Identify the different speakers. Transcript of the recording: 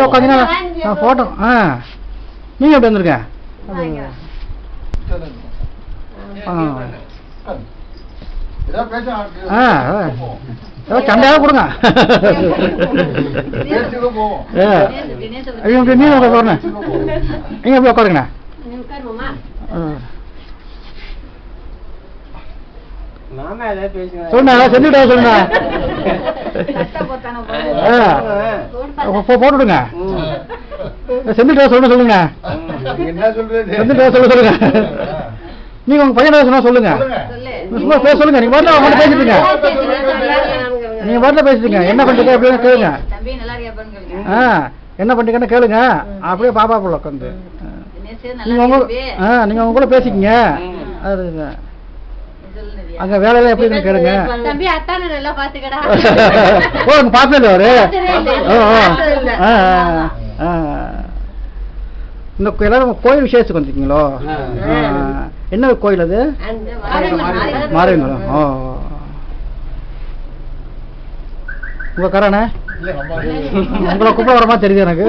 Speaker 1: அப்படியே உட்காந்தீங்கன்னா போட்டோ. நீங்க எப்படி வந்திருக்க? சண்டையாக கொடுங்க. நீங்க உட்காருங்க. நீங்க எப்படி உட்காருங்கண்ணா? சொல்லுண்ணா, செஞ்சுட்டா சொல்லுண்ணா. போட்டு விடுங்க. செஞ்சுட்டா சொல்லுங்க. சொல்லுங்க செஞ்சுட்டா சொல்லுங்க. நீங்க உங்க பையன் சொன்னா சொல்லுங்க. பேச சொல்லுங்க. நீங்க வரல அவங்கள்ட்ட பேசிட்டுங்க. நீங்க வரல பேசிட்டுங்க. என்ன பண்றீங்க அப்படின்னு கேளுங்க. என்ன பண்றீங்கன்னு கேளுங்க. அப்படியே பாப்பா போல உட்காந்து நீங்க உங்க கூட பேசிக்கங்க. அதுங்க அங்க வேலையில எப்படி கேளுங்க. பார்த்தது அவரு இந்த எல்லாரும் கோயில் விசேஷத்துக்கு வந்துருக்கீங்களோ? என்ன கோயில் அது? மாரியம்மன். உங்க கரானே உங்களை கூப்பிட வர மாதிரி தெரியுது எனக்கு.